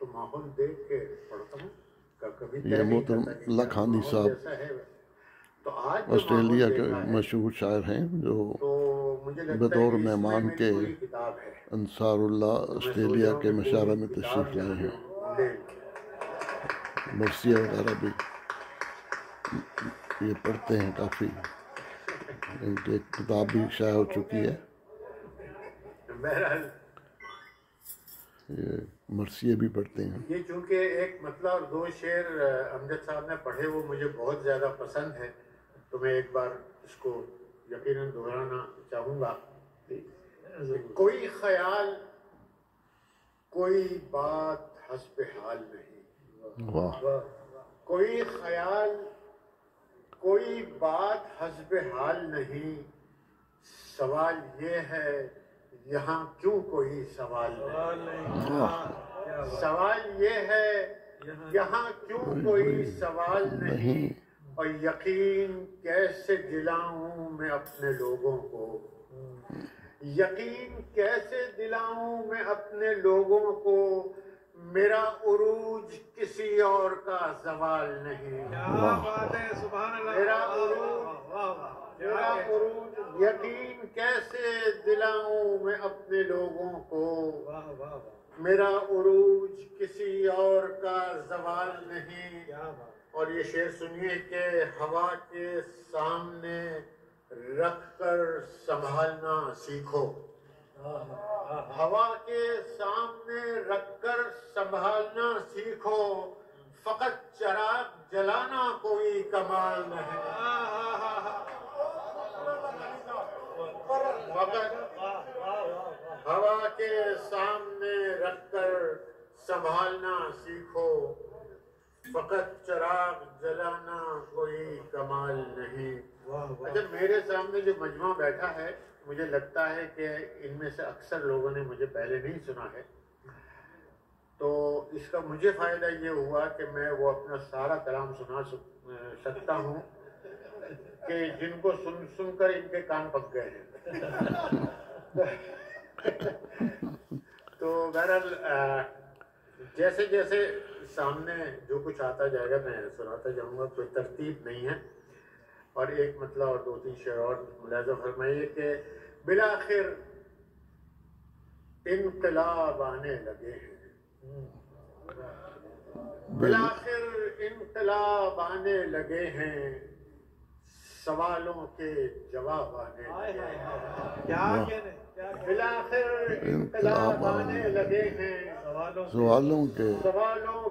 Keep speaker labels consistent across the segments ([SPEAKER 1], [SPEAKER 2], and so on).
[SPEAKER 1] تو ماحول دیکھ کے پڑھتا ہوں. کبھی
[SPEAKER 2] یہ محترم لکھانی صاحب آسٹریلیا کے مشہور شاعر ہیں جو بطور مہمان کے انصار اللہ آسٹریلیا کے مشاعرہ میں تشریف لائے ہیں. مرثیہ وغیرہ بھی یہ پڑھتے ہیں کافی. ان کی ایک کتاب بھی شائع ہو چکی ہے. یہ مرثیے بھی پڑھتے ہیں.
[SPEAKER 1] یہ چونکہ ایک مطلب اور دو شعر امجد صاحب نے پڑھے وہ مجھے بہت زیادہ پسند ہے تو میں ایک بار اس کو یقیناً دہرانا چاہوں گا. کوئی خیال کوئی بات حسب حال نہیں.
[SPEAKER 2] واہ.
[SPEAKER 1] کوئی خیال کوئی بات حسب حال نہیں. سوال یہ ہے یہاں کیوں کوئی سوال نہیں. سوال یہ ہے یہاں کیوں کوئی سوال نہیں. اور یقین کیسے دلاؤں میں اپنے لوگوں کو. یقین کیسے دلاؤں میں اپنے لوگوں کو. میرا عروج کسی اور کا زوال نہیں. میرا عروج یقین کیسے دلاؤں میں اپنے لوگوں کو. میرا عروج کسی اور کا زوال نہیں. اور یہ شعر سنیے کہ ہوا کے سامنے رکھ کر سنبھالنا سیکھو. ہوا کے سامنے رکھ کر سنبھالنا سیکھو. فقط چراغ جلانا کوئی کمال نہیں. فقط ہوا کے سامنے رکھ کر سنبھالنا سیکھو. فقط چراغ جلانا کوئی کمال نہیں. اچھا میرے سامنے جو مجمع بیٹھا ہے مجھے لگتا ہے کہ ان میں سے اکثر لوگوں نے مجھے پہلے نہیں سنا ہے تو اس کا مجھے فائدہ یہ ہوا کہ میں وہ اپنا سارا کلام سنا سکتا ہوں کہ جن کو سن سن کر ان کے کان پک گئے ہیں. تو بہرحال جیسے جیسے سامنے جو کچھ آتا جائے گا میں سناتا جاؤں گا. کوئی ترتیب نہیں ہے. اور ایک مطلب اور دو تین شعر اور ملاحظہ فرمائیے کہ بالآخر انقلاب آنے لگے ہیں. بالآخر انقلاب آنے لگے ہیں. سوالوں کے جواب آنے لگے ہیں. بالآخر انقلاب آنے لگے ہیں.
[SPEAKER 2] سوالوں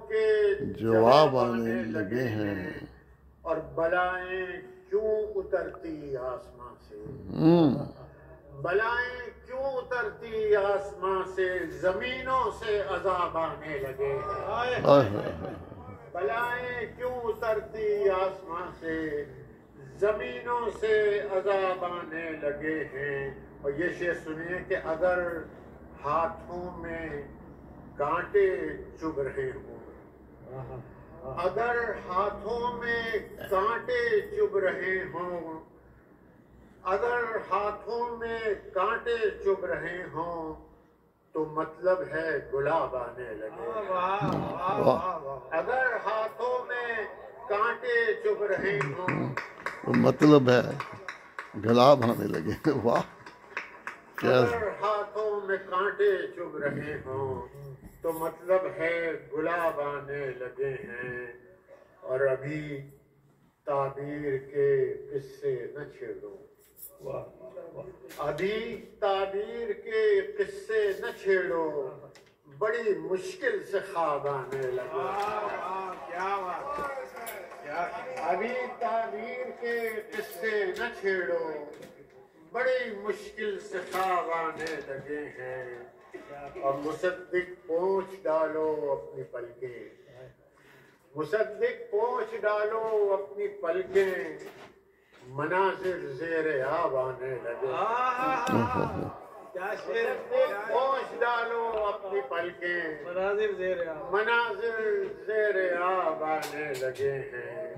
[SPEAKER 1] کے
[SPEAKER 2] جواب آنے لگے ہیں.
[SPEAKER 1] اور بلائیں کیوں اترتی آسمان سے. بلائیں کیوں اترتی آسمان سے. زمینوں سے عذاب آنے لگے ہیں. بلائیں کیوں اترتی آسمان سے. زمینوں سے عذاب آنے لگے ہیں. اور یہ شعر سنیے کہ اگر ہاتھوں میں کانٹے چبھ رہے ہوں. اگر ہاتھوں میں کانٹے چبھ رہے ہوں. اگر ہاتھوں میں کانٹے چبھ رہے ہوں تو مطلب ہے گلاب آنے لگے. اگر ہاتھوں میں کانٹے چبھ رہے ہوں
[SPEAKER 2] مطلب ہے گلاب آنے لگے. واہ.
[SPEAKER 1] اگر ہاتھوں میں کانٹے چبھ رہے ہوں تو مطلب ہے گلاب آنے لگے ہیں. اور ابھی تعبیر کے قصے نہ چھیڑو. ابھی تعبیر کے قصے نہ چھیڑو. بڑی مشکل سے خواب آنے لگے. ابھی تعبیر کے قصے نہ چھیڑو. بڑی مشکل سے خواب آنے لگے ہیں. اور مصدق پوچھ ڈالو اپنی پلکیں. مصدق پوچھ ڈالو اپنی پلکیں. مناظر زیر آب آنے لگے. پوچھ ڈالو اپنی پلکیں. مناظر زیر آب آنے لگے ہیں.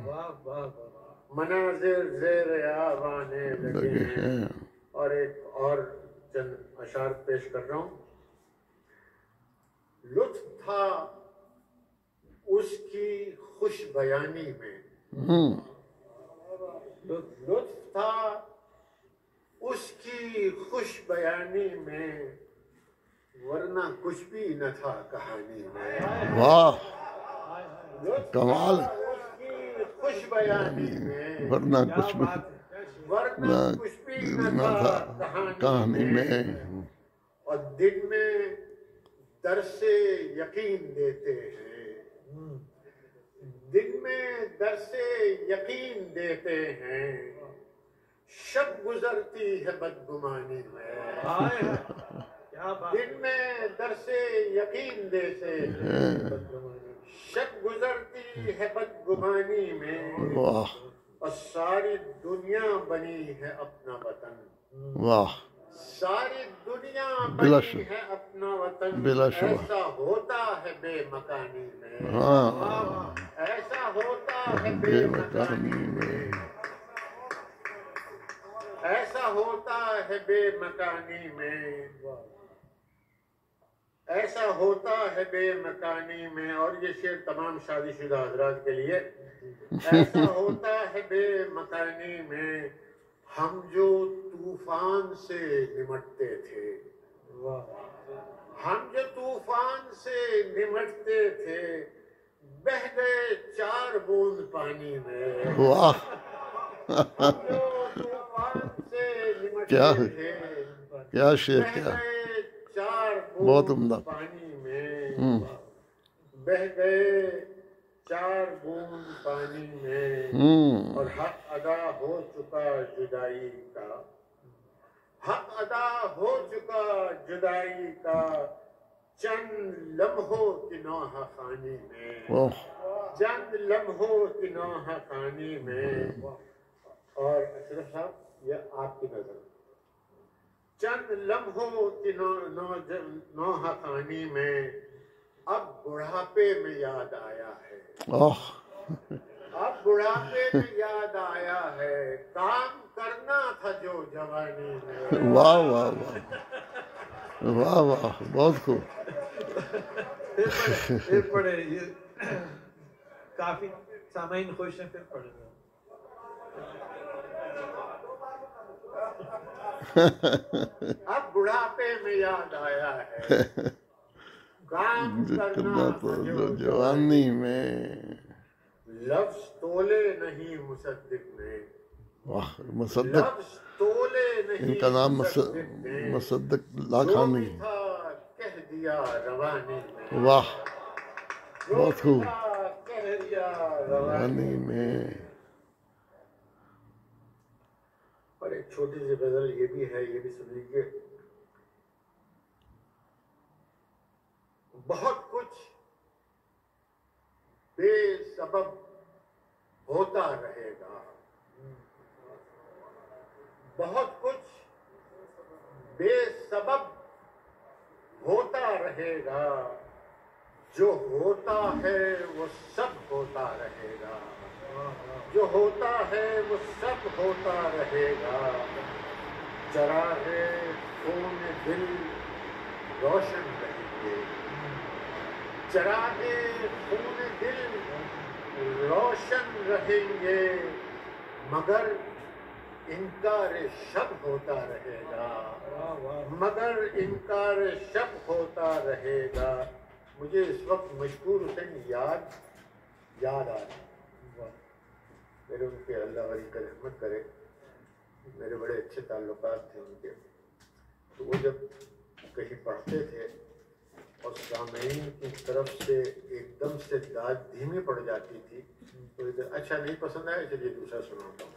[SPEAKER 1] مناظر زیر آب آنے لگے ہیں. اور ایک اور چند اشعار پیش کر رہا ہوں. لطف تھا اس کی خوش بیانی میں، لطف تھا اس کی خوش بیانی میں، ورنہ کچھ بھی نہ تھا کہانی میں۔
[SPEAKER 2] واہ
[SPEAKER 1] کمال اس کی خوش بیانی میں،
[SPEAKER 2] ورنہ کچھ بھی نہ تھا کہانی میں۔
[SPEAKER 1] اور دن میں درس یقین دیتے ہیں، دن میں درس یقین دیتے ہیں، شب گزرتی ہے بدگمانی میں۔ دن میں درس یقین دیتے ہیں، شب گزرتی ہے بدگمانی میں، اور ساری دنیا بنی ہے اپنا وطن۔
[SPEAKER 2] واہ
[SPEAKER 1] ساری دنیا بنی ہے اپنا وطن،
[SPEAKER 2] بلا شبہ
[SPEAKER 1] ایسا ہوتا ہے بے مکانی میں،
[SPEAKER 2] ہاں
[SPEAKER 1] ایسا ہوتا ہے
[SPEAKER 2] بے
[SPEAKER 1] بے
[SPEAKER 2] مکانی
[SPEAKER 1] مکانی
[SPEAKER 2] میں۔
[SPEAKER 1] میں، ایسا ہوتا ہے بے مکانی میں، ایسا ہوتا ہے بے مکانی میں۔ اور یہ شعر تمام شادی شدہ حضرات کے لیے۔ ایسا ہوتا ہے بے مکانی میں، ہم جو طوفان سے نمٹتے تھے، ہم جو طوفان سے نمٹتے تھے، بہہ گئے 4 بوند پانی میں۔
[SPEAKER 2] واہ
[SPEAKER 1] ہم جو طوفان سے
[SPEAKER 2] کیا
[SPEAKER 1] نمٹتے تھے،
[SPEAKER 2] کیا شعر،
[SPEAKER 1] بہہ
[SPEAKER 2] کیا
[SPEAKER 1] گئے 4
[SPEAKER 2] بہت
[SPEAKER 1] بوند
[SPEAKER 2] عمدہ۔
[SPEAKER 1] پانی میں، بہہ گئے 4 بوند پانی میں، اور حق ادا ہو چکا جدائی کا، حق ادا ہو چکا جدائی کا، چند لمحوں کی نوحہ خوانی میں، چند لمحوں کی نوحہ خوانی میں۔ اور اشرف صاحب یہ آپ کی نظر، چند لمحوں کی نوحہ خوانی میں، اب بڑھاپے میں یاد آیا ہے، اب بڑھاپے میں یاد آیا ہے، کام کرنا تھا جو جوانی میں۔
[SPEAKER 2] واہ واہ واہ واہ واہ بہت خوب۔
[SPEAKER 3] پھر پڑھے، یہ کافی سامعین خوش ہیں، پھر پڑھے۔
[SPEAKER 1] اب بڑھاپے میں یاد آیا ہے، کام کرنا تھا جو
[SPEAKER 2] جوانی میں،
[SPEAKER 1] لفظ تولے نہیں مصدق نے،
[SPEAKER 2] مصدق،
[SPEAKER 1] لفظ تولے نہیں
[SPEAKER 2] ان کا نام
[SPEAKER 1] مصدق نے،
[SPEAKER 2] مصدق
[SPEAKER 1] جو
[SPEAKER 2] لاکھانی۔
[SPEAKER 1] بھی تھا کہہ دیا روانی میں،
[SPEAKER 2] واہ
[SPEAKER 1] جو
[SPEAKER 2] بہت
[SPEAKER 1] بھی
[SPEAKER 2] خوب،
[SPEAKER 1] تھا کہہ دیا روانی
[SPEAKER 2] روانی میں۔
[SPEAKER 1] اور ایک چھوٹی سی غزل یہ بھی ہے، یہ بھی سن لیجیے۔ بہت کچھ بے سبب ہوتا رہے گا، بہت کچھ بے سبب ہوتا رہے گا، جو ہوتا ہے وہ سب ہوتا رہے گا، جو ہوتا ہے وہ سب ہوتا رہے گا، چراغ خون دل روشن رہیں گے، چراغ خون دل روشن رہیں گے، مگر انکار شب ہوتا رہے گا، مگر انکار شب ہوتا رہے گا۔ مجھے اس وقت مشکور حسین یاد آ رہا ہے، میرے ان کے اللہ ولی کا رحمت کرے، میرے بڑے اچھے تعلقات تھے ان کے۔ تو وہ جب کہیں پڑھتے تھے اور سامعین کی طرف سے ایک دم سے داد دھیمی پڑ جاتی تھی، تو ادھر اچھا نہیں پسند آیا، چلیے دوسرا سناتا ہوں۔